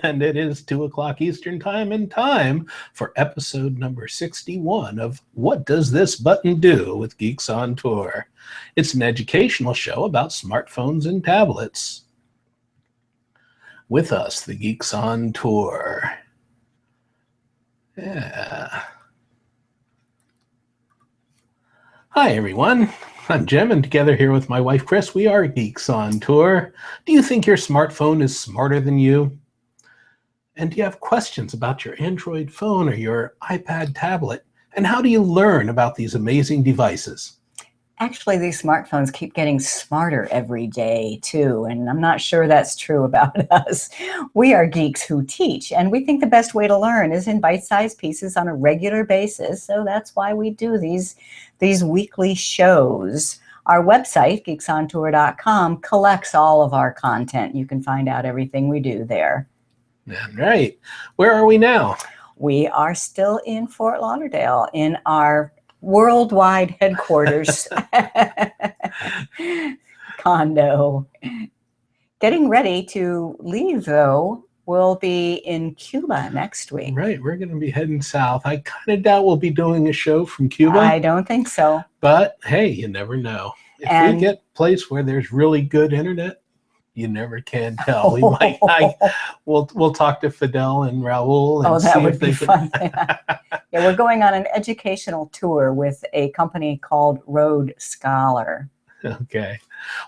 And it is 2 o'clock Eastern time and time for episode number 61 of What Does This Button Do with Geeks on Tour. It's an educational show about smartphones and tablets. With us, the Geeks on Tour. Yeah. Hi, everyone. I'm Jim, and together here with my wife, Chris, we are Geeks on Tour. Do you think your smartphone is smarter than you? And do you have questions about your Android phone or your iPad tablet? And how do you learn about these amazing devices? Actually, these smartphones keep getting smarter every day, too, and I'm not sure that's true about us. We are geeks who teach, and we think the best way to learn is in bite-sized pieces on a regular basis, so that's why we do these weekly shows. Our website, geeksontour.com, collects all of our content. You can find out everything we do there. Right. Where are we now? We are still in Fort Lauderdale in our worldwide headquarters condo. Getting ready to leave, though. We'll be in Cuba next week. Right. We're going to be heading south. I kind of doubt we'll be doing a show from Cuba. I don't think so. But hey, you never know. If we get a place where there's really good internet, you never can tell. We might. We'll talk to Fidel and Raul. And that would be fun. Yeah, we're going on an educational tour with a company called Road Scholar. Okay.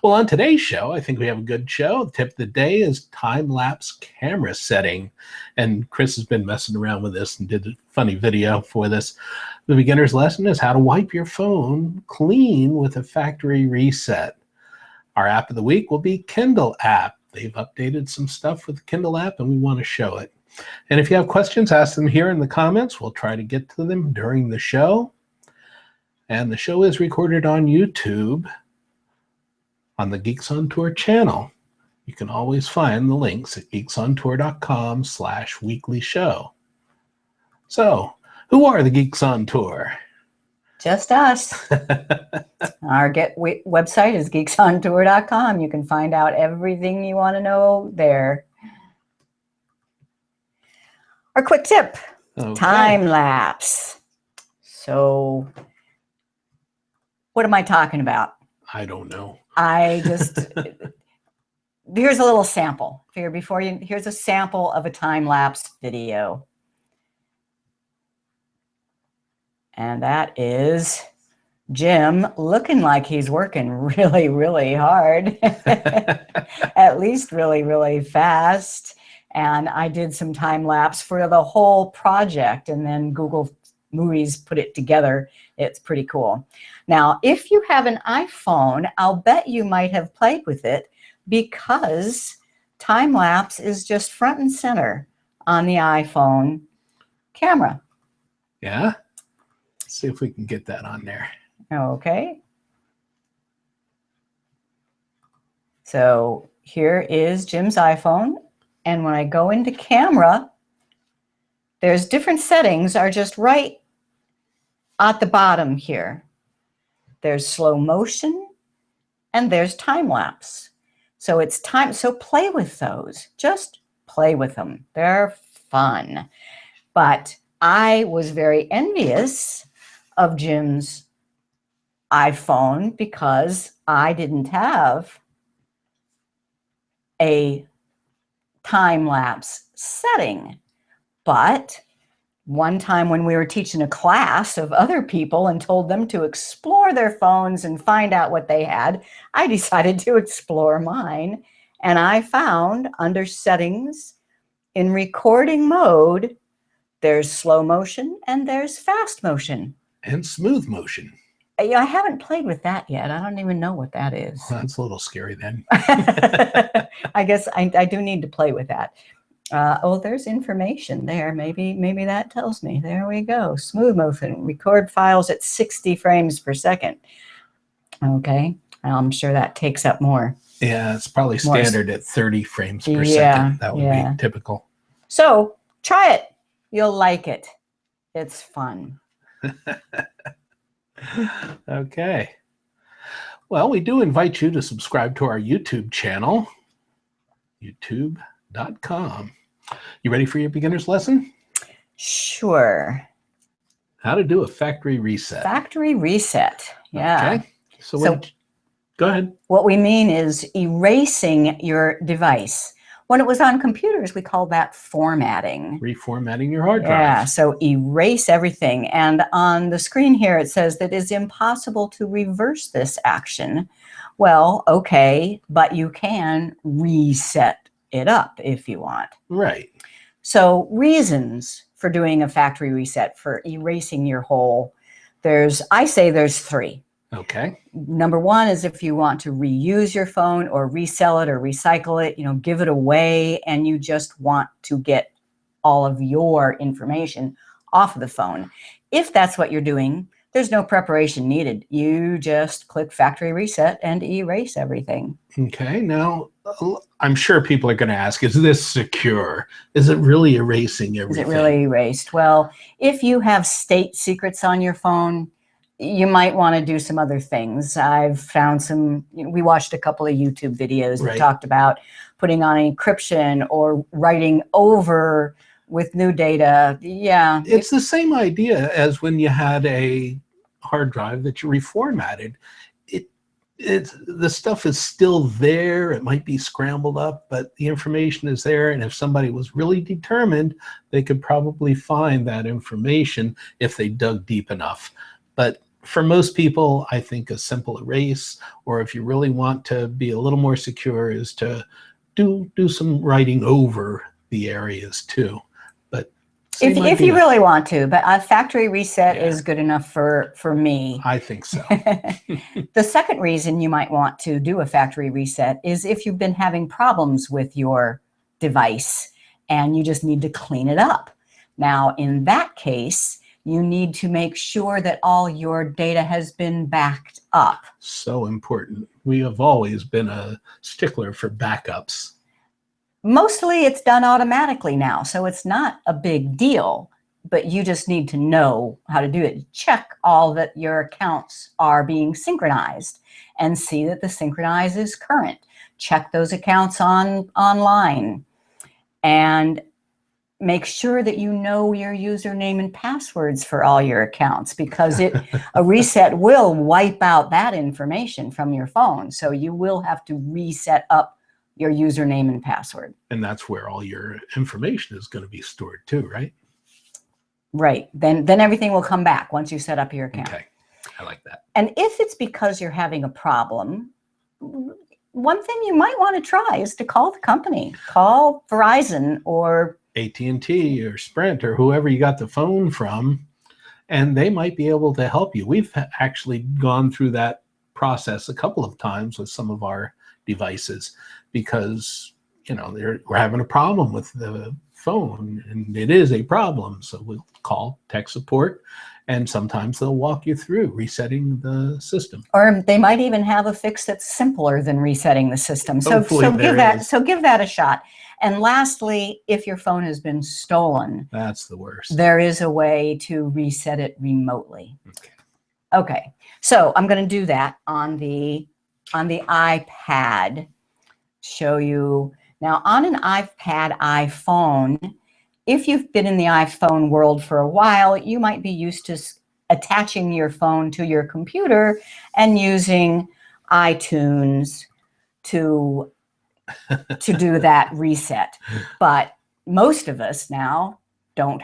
Well, on today's show, I think we have a good show. The tip of the day is time-lapse camera setting. And Chris has been messing around with this and did a funny video for this. The beginner's lesson is how to wipe your phone clean with a factory reset. Our app of the week will be Kindle app. They've updated some stuff with the Kindle app, and we want to show it. And if you have questions, ask them here in the comments. We'll try to get to them during the show. And the show is recorded on YouTube on the Geeks on Tour channel. You can always find the links at geeksontour.com/weekly show. So, who are the Geeks on Tour? Just us. Our website is geeksontour.com. You can find out everything you want to know there. Our quick tip, time-lapse. So what am I talking about? I don't know. Here's a little sample. Here's a sample of a time-lapse video. And that is Jim looking like he's working really, really hard, at least really, really fast. And I did some time lapse for the whole project, and then Google Movies put it together. It's pretty cool. Now, if you have an iPhone, I'll bet you might have played with it because time lapse is just front and center on the iPhone camera. Yeah. See if we can get that on there. Okay. So here is Jim's iPhone. And when I go into camera, there's different settings are just right at the bottom here. There's slow motion and there's time lapse. So it's time. So play with those. Just play with them. They're fun. But I was very envious of Jim's iPhone because I didn't have a time-lapse setting. But one time when we were teaching a class of other people and told them to explore their phones and find out what they had, I decided to explore mine. And I found under settings in recording mode, there's slow motion and there's fast motion. And smooth motion. I haven't played with that yet. I don't even know what that is. Well, that's a little scary then. I guess I do need to play with that. There's information there. Maybe that tells me. There we go. Smooth motion. Record files at 60 frames per second. Okay. I'm sure that takes up more. Yeah, it's probably standard at 30 frames per second. That would be typical. So try it. You'll like it. It's fun. Okay. Well, we do invite you to subscribe to our YouTube channel, youtube.com. You ready for your beginner's lesson? Sure. How to do a factory reset. Factory reset. Yeah. Okay. So go ahead. What we mean is erasing your device. When it was on computers, we called that formatting. Reformatting your hard drive. Yeah, so erase everything. And on the screen here, it says that it's impossible to reverse this action. Well, okay, but you can reset it up if you want. Right. So reasons for doing a factory reset, for erasing your whole, I say there's 3. Okay. Number 1 is if you want to reuse your phone or resell it or recycle it, give it away, and you just want to get all of your information off of the phone. If that's what you're doing, there's no preparation needed. You just click factory reset and erase everything. Okay. Now, I'm sure people are going to ask, is this secure? Is it really erasing everything? Is it really erased? Well, if you have state secrets on your phone, you might want to do some other things. I've found some, we watched a couple of YouTube videos that talked about putting on encryption or writing over with new data. Yeah. It's the same idea as when you had a hard drive that you reformatted. The stuff is still there. It might be scrambled up, but the information is there. And if somebody was really determined, they could probably find that information if they dug deep enough. But for most people, I think a simple erase, or if you really want to be a little more secure, is to do some writing over the areas too. But if you really want to, but a factory reset is good enough for me. I think so. The second reason you might want to do a factory reset is if you've been having problems with your device and you just need to clean it up. Now, in that case, you need to make sure that all your data has been backed up. So important. We have always been a stickler for backups. Mostly it's done automatically now, so it's not a big deal, but you just need to know how to do it. Check all that your accounts are being synchronized and see that the synchronize is current. Check those accounts online and make sure that you know your username and passwords for all your accounts, because a reset will wipe out that information from your phone. So you will have to reset up your username and password. And that's where all your information is going to be stored too, right? Right. Then everything will come back once you set up your account. Okay. I like that. And if it's because you're having a problem, one thing you might want to try is to call the company. Call Verizon or AT&T or Sprint or whoever you got the phone from, and they might be able to help you. We've actually gone through that process a couple of times with some of our devices because, we're having a problem with the phone, and it is a problem. So we'll call tech support, and sometimes they'll walk you through resetting the system. Or they might even have a fix that's simpler than resetting the system. So give that a shot. And lastly, if your phone has been stolen, that's the worst. There is a way to reset it remotely. Okay. So I'm going to do that on the iPad. Show you now on an iPad, iPhone. If you've been in the iPhone world for a while, you might be used to attaching your phone to your computer and using iTunes to do that reset. But most of us now don't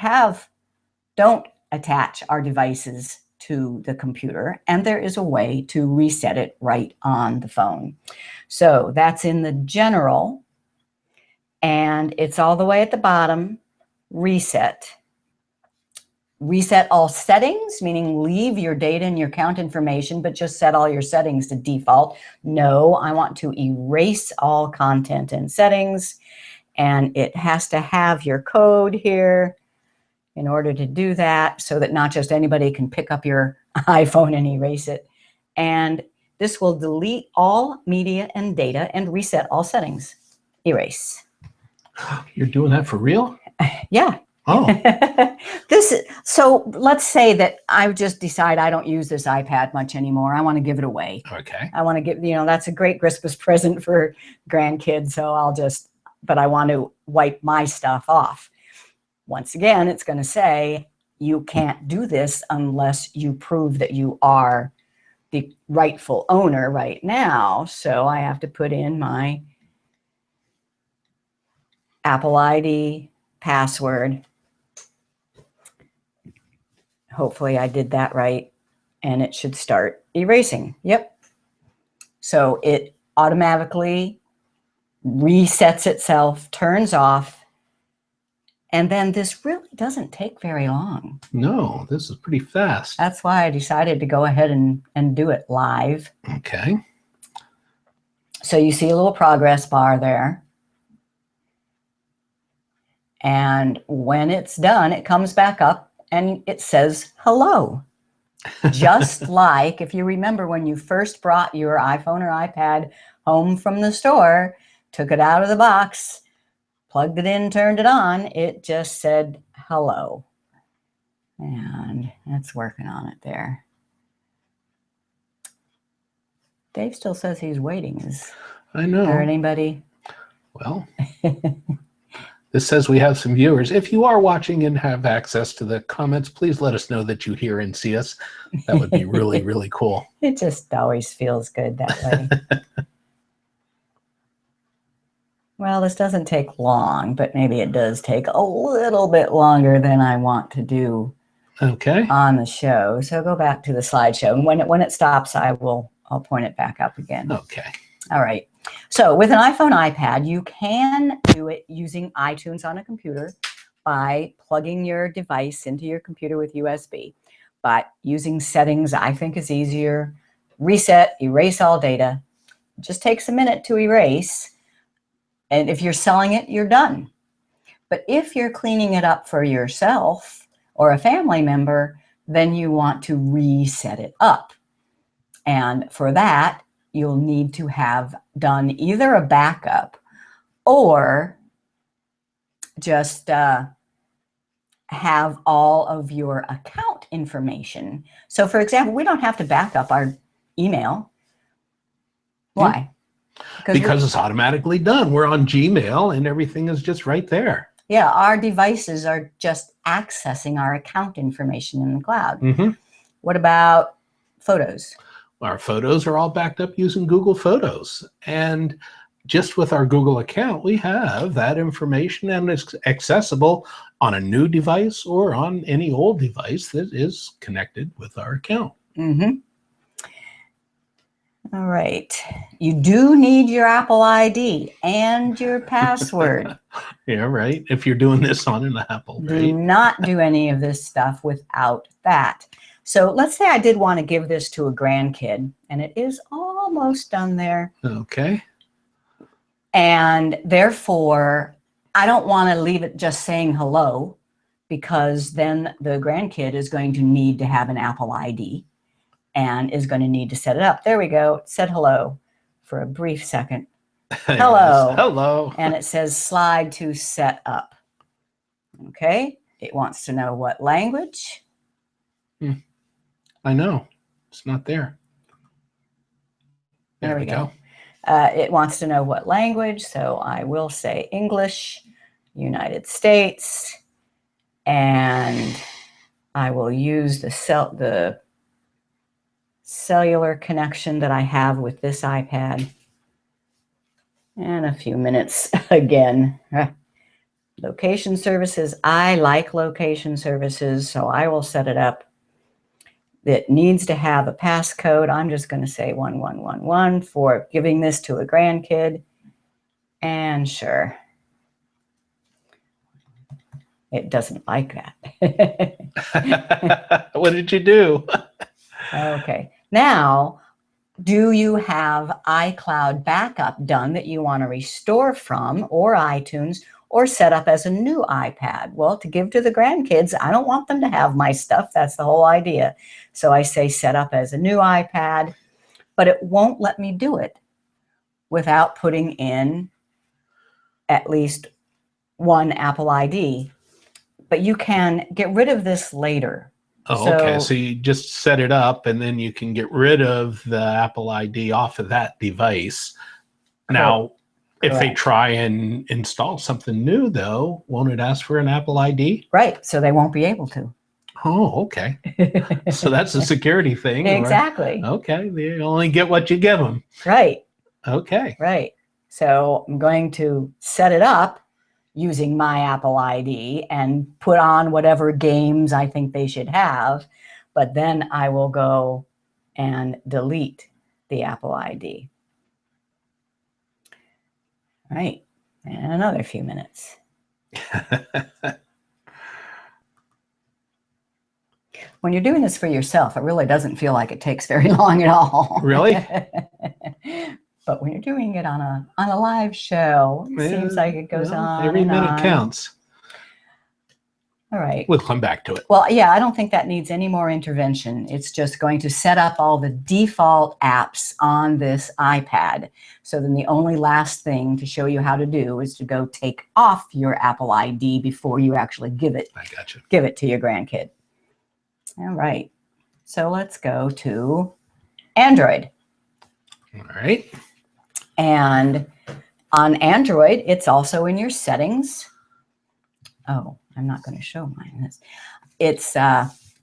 attach our devices to the computer, and there is a way to reset it right on the phone. So that's in the general, and it's all the way at the bottom. Reset all settings, meaning leave your data and your account information, but just set all your settings to default. No, I want to erase all content and settings, and it has to have your code here in order to do that, so that not just anybody can pick up your iPhone and erase it. And this will delete all media and data and reset all settings. Erase. You're doing that for real? Yeah. Oh. So let's say that I just decide I don't use this iPad much anymore. I want to give it away. Okay. I want to give, that's a great Christmas present for grandkids. So but I want to wipe my stuff off. Once again, it's going to say, you can't do this unless you prove that you are the rightful owner right now. So I have to put in my Apple ID, password. Hopefully I did that right, and it should start erasing. Yep. So it automatically resets itself, turns off, and then this really doesn't take very long. No, this is pretty fast. That's why I decided to go ahead and do it live. Okay. So you see a little progress bar there. And when it's done, it comes back up and it says hello. Just like if you remember when you first brought your iPhone or iPad home from the store, took it out of the box, plugged it in, turned it on, it just said hello. And it's working on it there. Dave still says he's waiting. I know. Is there anybody? Well, this says we have some viewers. If you are watching and have access to the comments, please let us know that you hear and see us. That would be really, really cool. It just always feels good that way. Well, this doesn't take long, but maybe it does take a little bit longer than I want to do on the show. So go back to the slideshow. And when it stops, I'll point it back up again. Okay. All right. So with an iPhone, iPad, you can do it using iTunes on a computer by plugging your device into your computer with USB. But using settings, I think, is easier. Reset, erase all data. It just takes a minute to erase. And if you're selling it, you're done. But if you're cleaning it up for yourself or a family member, then you want to reset it up. And for that, you'll need to have done either a backup or just have all of your account information. So for example, we don't have to back up our email. Why? Because it's automatically done. We're on Gmail and everything is just right there. Yeah, our devices are just accessing our account information in the cloud. Mm-hmm. What about photos? Our photos are all backed up using Google Photos. And just with our Google account, we have that information, and it's accessible on a new device or on any old device that is connected with our account. Mm-hmm. All right. You do need your Apple ID and your password. Yeah, right. If you're doing this on an Apple, right? Do not do any of this stuff without that. So let's say I did want to give this to a grandkid, and it is almost done there. Okay. And therefore, I don't want to leave it just saying hello, because then the grandkid is going to need to have an Apple ID and is going to need to set it up. There we go. It said hello for a brief second. Hello. Yes. Hello. And it says slide to set up. Okay. It wants to know what language. I know. It's not there. There we go. It wants to know what language. So I will say English, United States, and I will use the cellular connection that I have with this iPad. And a few minutes again. Location services. I like location services, so I will set it up. It needs to have a passcode. I'm just going to say 1111 for giving this to a grandkid. And sure. It doesn't like that. What did you do? Okay. Now, do you have iCloud backup done that you want to restore from, or iTunes, or set up as a new iPad? Well, to give to the grandkids, I don't want them to have my stuff. That's the whole idea. So I say set up as a new iPad, but it won't let me do it without putting in at least one Apple ID. But you can get rid of this later. Oh, okay. So you just set it up, and then you can get rid of the Apple ID off of that device. Now, If they Correct. try and install something new, though, won't it ask for an Apple ID? Right. So they won't be able to. Oh, okay. So that's a security thing. Exactly. Okay. You only get what you give them. Right. Okay. Right. So I'm going to set it up using my Apple ID and put on whatever games I think they should have. But then I will go and delete the Apple ID. Right. And another few minutes. When you're doing this for yourself, it really doesn't feel like it takes very long at all. Really? But when you're doing it on a live show, it seems like it goes on every and minute on. counts. All right. We'll come back to it. Well, yeah, I don't think that needs any more intervention. It's just going to set up all the default apps on this iPad. So then the only last thing to show you how to do is to go take off your Apple ID before you actually give it to your grandkid. All right. So let's go to Android. All right. And on Android, it's also in your settings. Oh, I'm not going to show mine.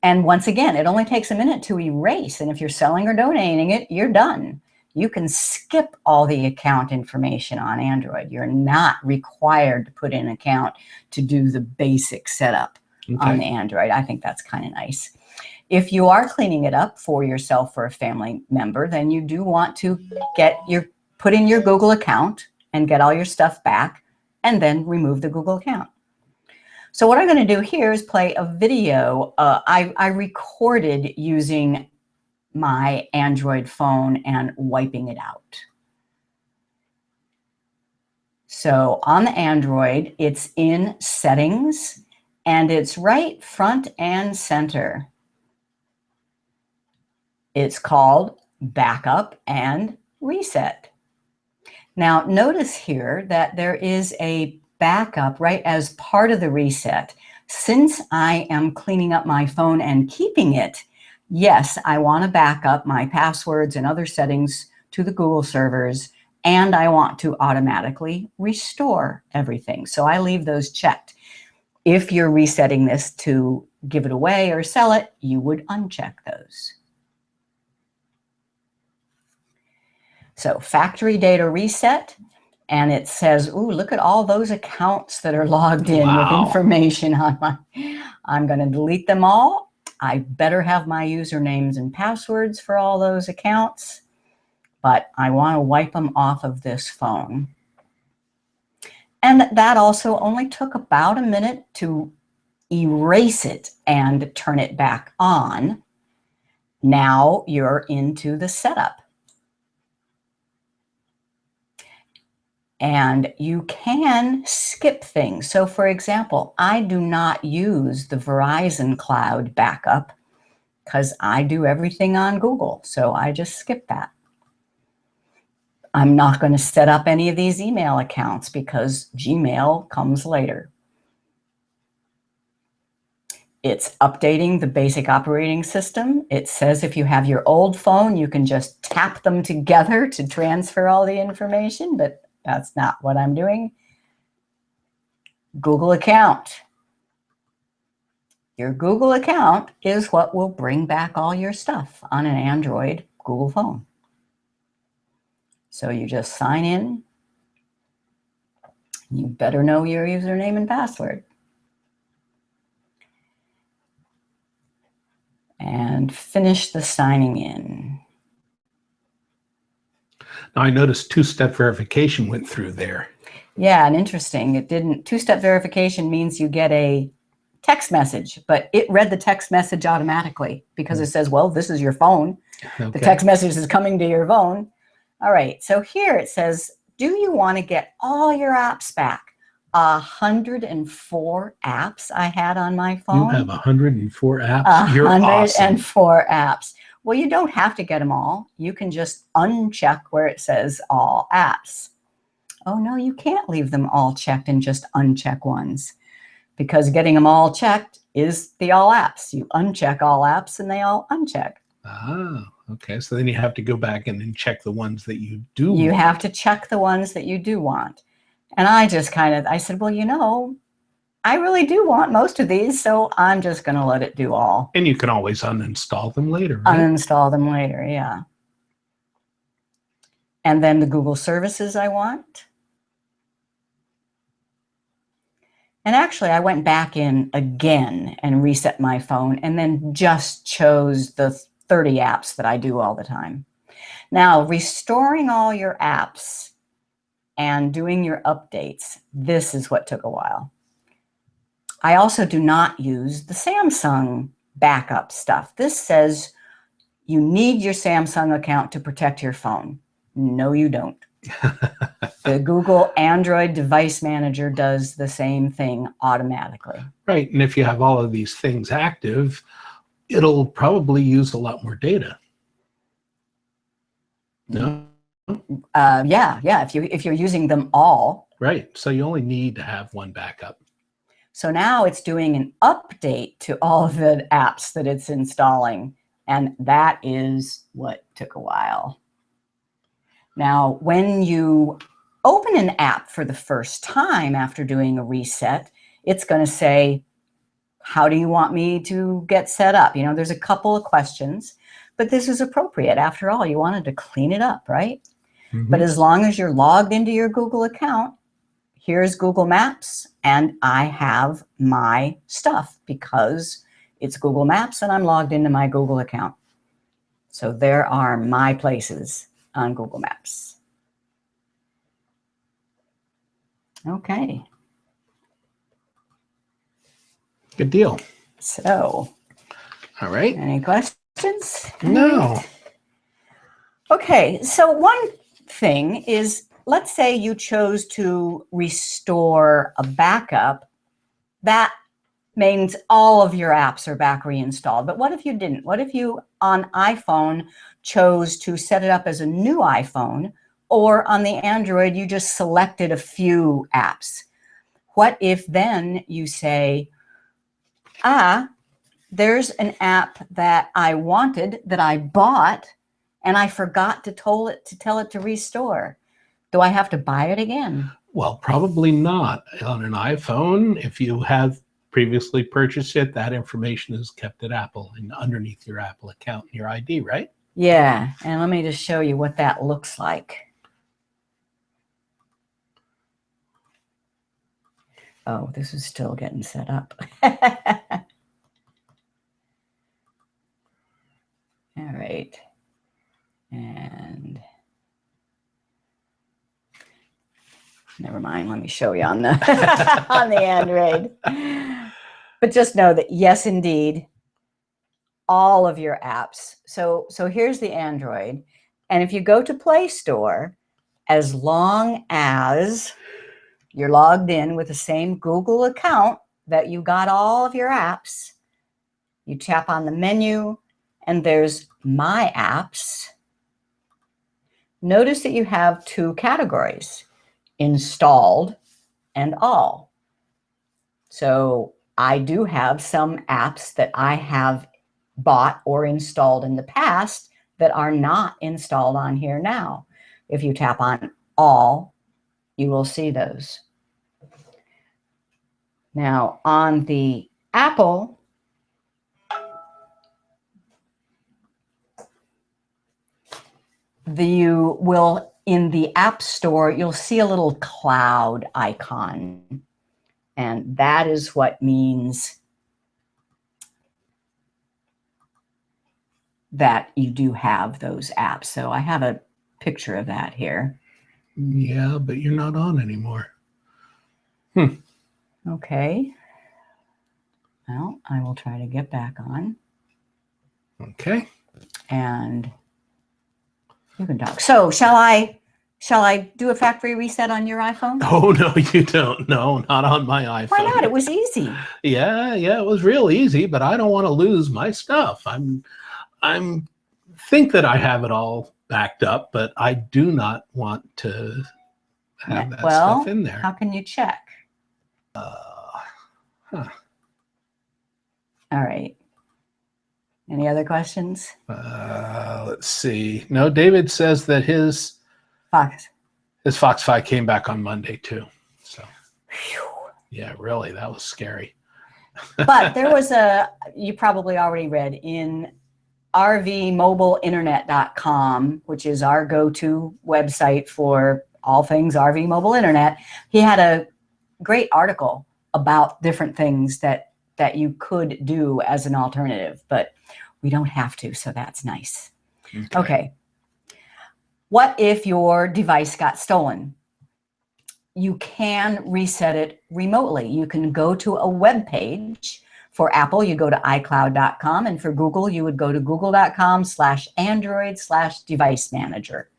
And once again, it only takes a minute to erase. And if you're selling or donating it, you're done. You can skip all the account information on Android. You're not required to put in an account to do the basic setup on the Android. I think that's kind of nice. If you are cleaning it up for yourself or a family member, then you do want to put in your Google account and get all your stuff back, and then remove the Google account. So what I'm going to do here is play a video I recorded using my Android phone and wiping it out. So on the Android, it's in settings, and it's right front and center. It's called Backup and Reset. Now, notice here that there is a backup right as part of the reset. Since I am cleaning up my phone and keeping it, yes, I want to back up my passwords and other settings to the Google servers, and I want to automatically restore everything. So I leave those checked. If you're resetting this to give it away or sell it, you would uncheck those. So factory data reset, and it says, ooh, look at all those accounts that are logged in with information on my, I'm going to delete them all. I better have my usernames and passwords for all those accounts, but I want to wipe them off of this phone. And that also only took about a minute to erase it and turn it back on. Now you're into the setup. And you can skip things. So for example, I do not use the Verizon Cloud backup because I do everything on Google. So I just skip that. I'm not going to set up any of these email accounts because Gmail comes later. It's updating the basic operating system. It says if you have your old phone, you can just tap them together to transfer all the information, but that's not what I'm doing. Google account. Your Google account is what will bring back all your stuff on an Android Google phone. So you just sign in. You better know your username and password. And finish the signing in. Now I noticed two-step verification went through there. Yeah, and interesting. It didn't. Two-step verification means you get a text message, but it read the text message automatically because it says, well, this is your phone. Okay. The text message is coming to your phone. All right, so here it says, do you want to get all your apps back? 104 apps I had on my phone. You have 104 apps? You're 104 awesome. apps. Well, you don't have to get them all. You can just uncheck where it says all apps. Oh, no, you can't leave them all checked and just uncheck ones, because getting them all checked is the all apps. You uncheck all apps and they all uncheck. Ah, okay. So then you have to go back and then check the ones that you do You want. have to check the ones that you do want. And I just I said, well, I really do want most of these, so I'm just going to let it do all. And you can always uninstall them later, right? Uninstall them later, yeah. And then the Google services I want. And actually, I went back in again and reset my phone and then just chose the 30 apps that I do all the time. Now, restoring all your apps and doing your updates, this is what took a while. I also do not use the Samsung backup stuff. This says you need your Samsung account to protect your phone. No, you don't. The Google Android Device Manager does the same thing automatically. Right. And if you have all of these things active, it'll probably use a lot more data. No? Yeah. If you're using them all. Right. So you only need to have one backup. So now it's doing an update to all of the apps that it's installing. And that is what took a while. Now, when you open an app for the first time after doing a reset, it's going to say, how do you want me to get set up? There's a couple of questions, but this is appropriate. After all, you wanted to clean it up, right? Mm-hmm. But as long as you're logged into your Google account, here's Google Maps, and I have my stuff because it's Google Maps and I'm logged into my Google account. So there are my places on Google Maps. Okay. Good deal. So, all right. Any questions? No. Okay, so one thing is, let's say you chose to restore a backup. That means all of your apps are back reinstalled. But what if you didn't? What if you, on iPhone, chose to set it up as a new iPhone, or on the Android, you just selected a few apps? What if then you say, there's an app that I wanted, that I bought, and I forgot to tell it to restore. Do I have to buy it again? Well, probably not. On an iPhone, if you have previously purchased it, that information is kept at Apple and underneath your Apple account and your ID, right? Yeah, and let me just show you what that looks like. Oh, this is still getting set up. All right. And never mind, let me show you on the on the Android. But just know that yes, indeed, all of your apps. So here's the Android. And if you go to Play Store, as long as you're logged in with the same Google account that you got all of your apps, you tap on the menu and there's My Apps. Notice that you have two categories, installed and all. So I do have some apps that I have bought or installed in the past that are not installed on here now. If you tap on all, you will see those. Now on the Apple, you will, in the App Store, you'll see a little cloud icon. And that is what means that you do have those apps. So I have a picture of that here. Yeah, but you're not on anymore. Okay. Well, I will try to get back on. Okay. And you can talk. So shall I do a factory reset on your iPhone? Oh, no, you don't. No, not on my iPhone. Why not? It was easy. Yeah, it was real easy, but I don't want to lose my stuff. I'm think that I have it all backed up, but I do not want to have that stuff in there. How can you check? Huh. All right. Any other questions? Let's see. No, David says that his Fox. Fox 5 came back on Monday too. So, yeah, really, that was scary. But there was you probably already read in rvmobileinternet.com, which is our go-to website for all things RV mobile internet. He had a great article about different things that you could do as an alternative, but we don't have to, so that's nice. Okay. What if your device got stolen? You can reset it remotely. You can go to a web page. For Apple, you go to iCloud.com, and for Google, you would go to google.com/android/device manager.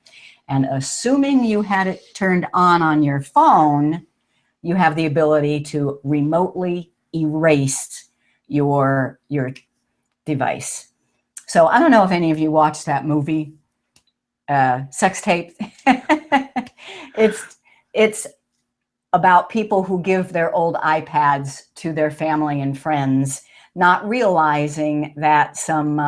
And assuming you had it turned on your phone, you have the ability to remotely erase your device. So I don't know if any of you watched that movie, Sex Tape. It's about people who give their old iPads to their family and friends, not realizing that some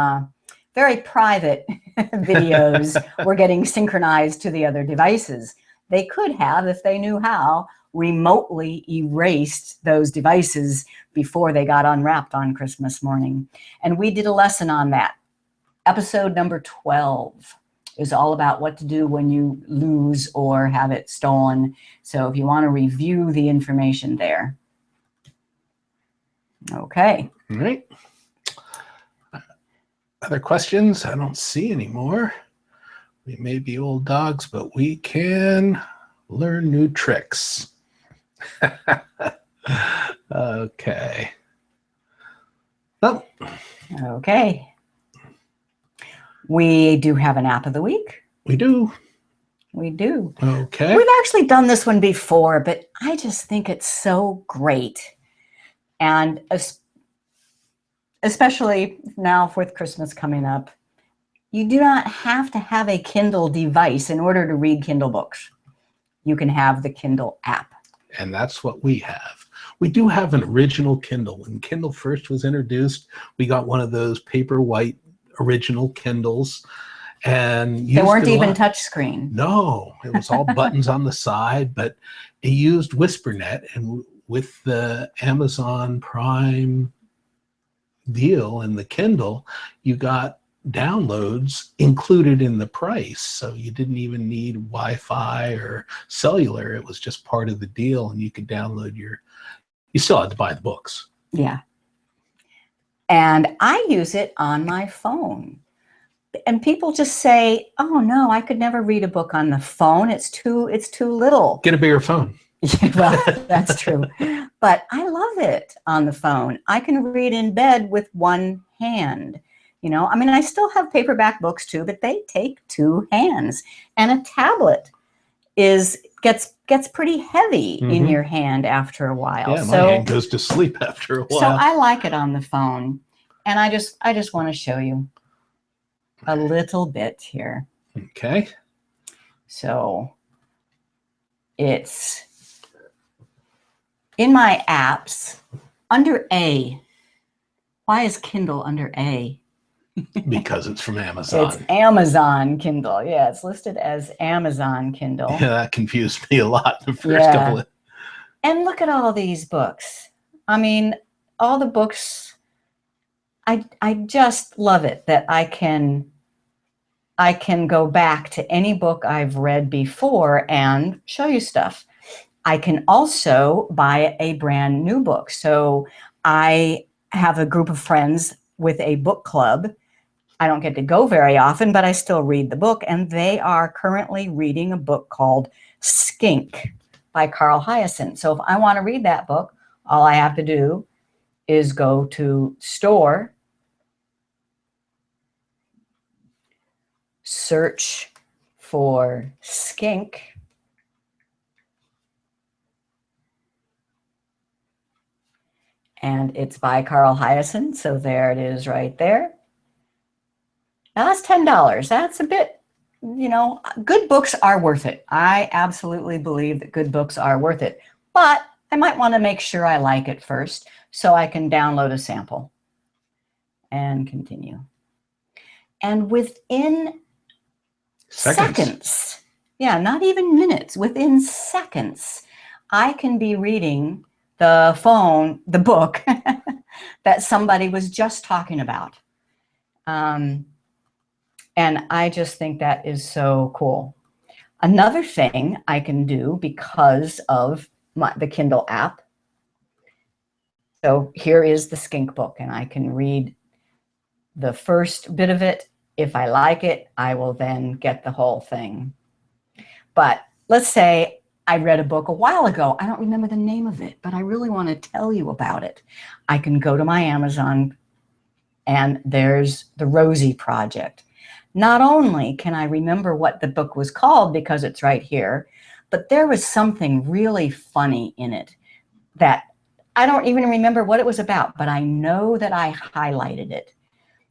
very private videos were getting synchronized to the other devices. They could have, if they knew how, remotely erased those devices before they got unwrapped on Christmas morning. And we did a lesson on that. Episode number 12 is all about what to do when you lose or have it stolen. So if you want to review the information there. Okay. All right. Other questions? I don't see any more. We may be old dogs, but we can learn new tricks. Okay. Oh. Okay. We do have an app of the week. We do. We do. Okay. We've actually done this one before, but I just think it's so great. And especially now with Christmas coming up, you do not have to have a Kindle device in order to read Kindle books. You can have the Kindle app. And that's what we have. We do have an original Kindle. When Kindle first was introduced, we got one of those paper white original Kindles, and they weren't even touchscreen. No, it was all buttons on the side, but it used WhisperNet, and with the Amazon Prime deal and the Kindle, you got downloads included in the price, so you didn't even need Wi-Fi or cellular. It was just part of the deal, and you could download you still had to buy the books. Yeah. And I use it on my phone. And people just say, oh no, I could never read a book on the phone. It's too little. Get a bigger phone. Yeah, well, that's true. But I love it on the phone. I can read in bed with one hand. You know, I mean, I still have paperback books too, but they take two hands. And a tablet gets pretty heavy in your hand after a while. Yeah, my hand goes to sleep after a while. So I like it on the phone. And I just want to show you a little bit here. Okay. So it's in my apps under A. Why is Kindle under A? Because it's from Amazon. It's Amazon Kindle. Yeah, it's listed as Amazon Kindle. Yeah, that confused me a lot the first couple of... And look at all these books. I mean, all the books, I just love it that I can go back to any book I've read before and show you stuff. I can also buy a brand new book. So I have a group of friends with a book club. I don't get to go very often, but I still read the book. And they are currently reading a book called Skink by Carl Hyacin. So if I want to read that book, all I have to do is go to store, search for Skink, and it's by Carl Hyacin. So there it is right there. Now that's $10. That's a bit, you know, good books are worth it. I absolutely believe that good books are worth it. But I might want to make sure I like it first so I can download a sample and continue. And within Seconds. Yeah, not even minutes, within seconds, I can be reading the book that somebody was just talking about. And I just think that is so cool. Another thing I can do because of the Kindle app. So here is the Skink book, and I can read the first bit of it. If I like it, I will then get the whole thing. But let's say I read a book a while ago. I don't remember the name of it, but I really want to tell you about it. I can go to my Amazon, and there's The Rosie Project. Not only can I remember what the book was called because it's right here, but there was something really funny in it that I don't even remember what it was about, but I know that I highlighted it.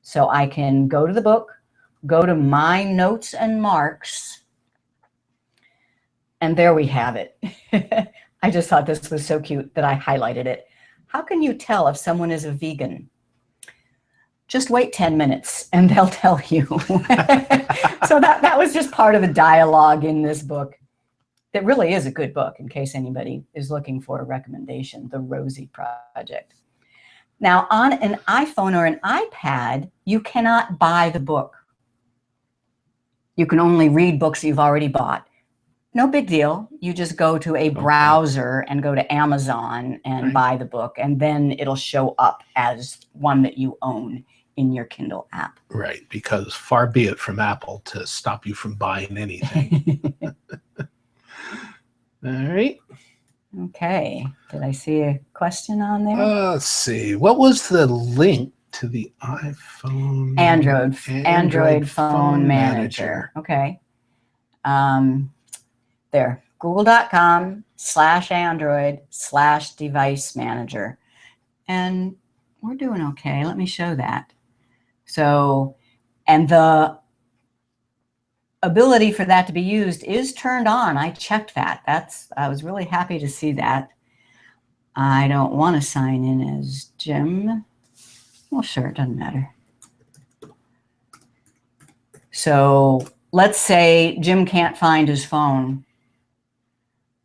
So I can go to the book, go to my notes and marks, and there we have it. I just thought this was so cute that I highlighted it. How can you tell if someone is a vegan? Just wait 10 minutes and they'll tell you. So that was just part of the dialogue in this book. It really is a good book in case anybody is looking for a recommendation, The Rosie Project. Now, on an iPhone or an iPad, you cannot buy the book. You can only read books you've already bought. No big deal. You just go to a browser and go to Amazon and buy the book, and then it'll show up as one that you own in your Kindle app. Right, because far be it from Apple to stop you from buying anything. All right. Okay. Did I see a question on there? Let's see. What was the link to the iPhone? Android phone manager. Okay. There. Google.com/Android/device manager. And we're doing okay. Let me show that. So, and the ability for that to be used is turned on. I checked that. I was really happy to see that. I don't want to sign in as Jim. Well, sure, it doesn't matter. So let's say Jim can't find his phone.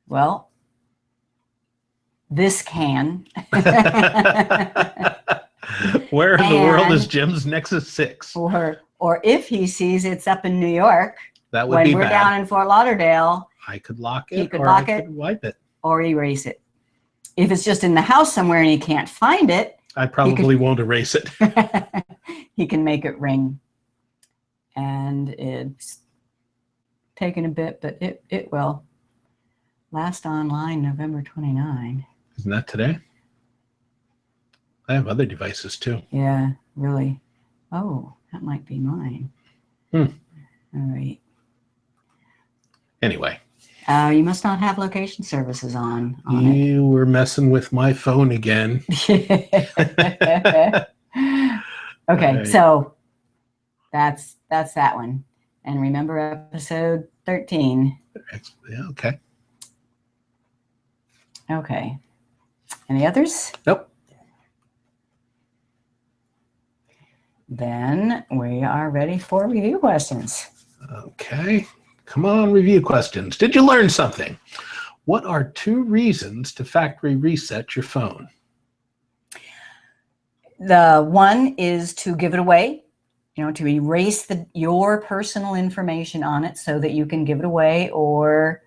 Well, this can. Where in the world is Jim's Nexus 6? Or if he sees it's up in New York, that would be bad. When we're down in Fort Lauderdale, I could lock it, he could lock I it, could wipe it, or erase it. If it's just in the house somewhere and he can't find it, I probably won't erase it. He can make it ring. And it's taken a bit, but it will. Last online November 29. Isn't that today? I have other devices too. Yeah, really. Oh, that might be mine. All right. Anyway. You must not have location services on you were messing with my phone again. Okay, right. So that's that one. And remember episode 13. Yeah, okay. Okay. Any others? Nope. Then we are ready for review questions. Okay. Come on, review questions. Did you learn something? What are 2 reasons to factory reset your phone? The one is to give it away, to erase your personal information on it so that you can give it away or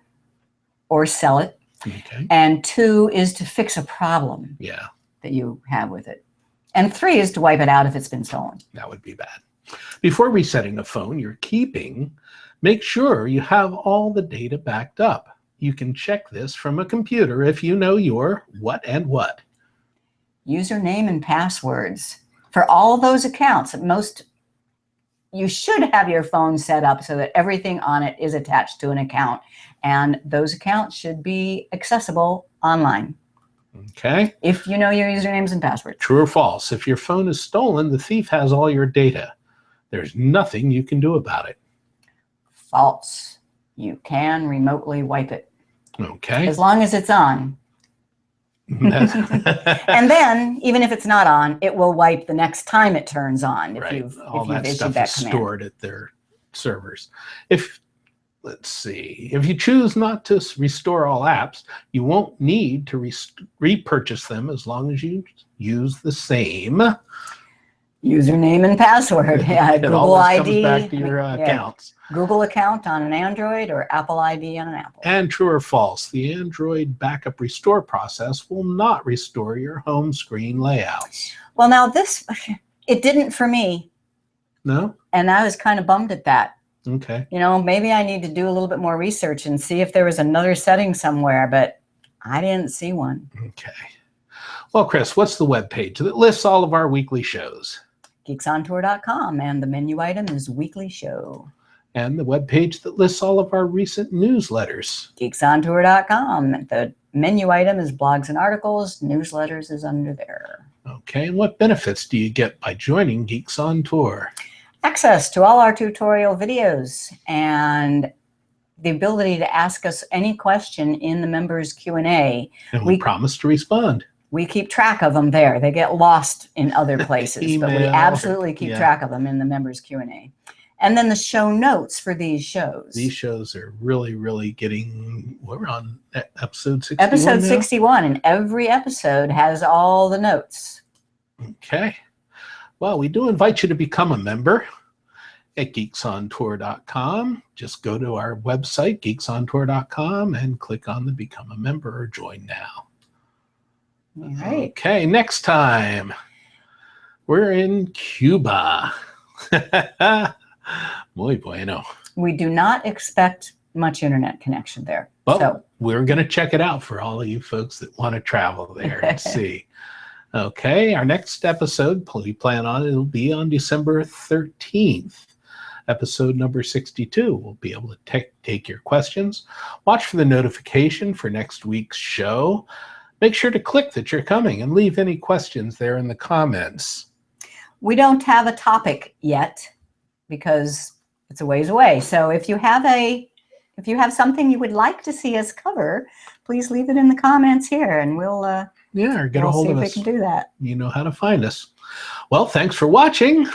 sell it. Okay. And 2 is to fix a problem that you have with it. And 3 is to wipe it out if it's been stolen. That would be bad. Before resetting a phone you're keeping, make sure you have all the data backed up. You can check this from a computer if you know your what and what. Username and passwords. For all those accounts, you should have your phone set up so that everything on it is attached to an account. And those accounts should be accessible online. Okay. If you know your usernames and passwords. True or false? If your phone is stolen, the thief has all your data. There's nothing you can do about it. False. You can remotely wipe it. Okay. As long as it's on. And then, even if it's not on, it will wipe the next time it turns on if you've that issued stuff that is command. stored at their servers. Let's see, if you choose not to restore all apps, you won't need to repurchase them as long as you use the same username and password. Yeah, Google all this ID. comes back to your accounts. Google account on an Android or Apple ID on an Apple. And true or false, the Android backup restore process will not restore your home screen layouts. Well, now it didn't for me. No? And I was kind of bummed at that. Okay. You know, maybe I need to do a little bit more research and see if there was another setting somewhere, but I didn't see one. Okay. Well, Chris, what's the webpage that lists all of our weekly shows? geeksontour.com, and the menu item is weekly show. And the webpage that lists all of our recent newsletters? geeksontour.com. The menu item is blogs and articles. Newsletters is under there. Okay, and what benefits do you get by joining Geeks on Tour? Access to all our tutorial videos and the ability to ask us any question in the members Q&A. And we promise to respond. We keep track of them there. They get lost in other places, but we absolutely keep track of them in the members Q&A. And then the show notes for these shows. These shows are really, really getting, we're on episode 61 Episode now? 61, and every episode has all the notes. Okay. Well, we do invite you to become a member at geeksontour.com. Just go to our website, geeksontour.com, and click on the Become a Member or Join Now. All right. Okay, next time, we're in Cuba. Muy bueno. We do not expect much internet connection there. But so we're going to check it out for all of you folks that want to travel there and see. Okay, our next episode, we plan on, it'll be on December 13th. Episode number 62. We'll be able to take your questions. Watch for the notification for next week's show. Make sure to click that you're coming and leave any questions there in the comments. We don't have a topic yet because it's a ways away. So if you have something you would like to see us cover, please leave it in the comments here, and we'll or get a hold of us. See if we can do that. You know how to find us. Well, thanks for watching.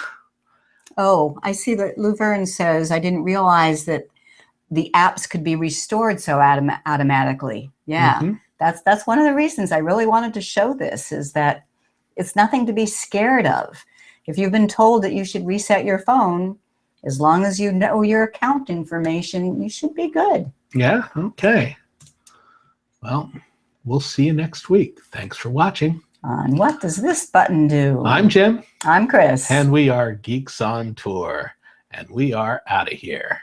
Oh, I see that Luverne says, I didn't realize that the apps could be restored so automatically. Yeah, that's one of the reasons I really wanted to show this, is that it's nothing to be scared of. If you've been told that you should reset your phone, as long as you know your account information, you should be good. Yeah, okay. Well, we'll see you next week. Thanks for watching. And what does this button do? I'm Jim. I'm Chris. And we are Geeks on Tour. And we are out of here.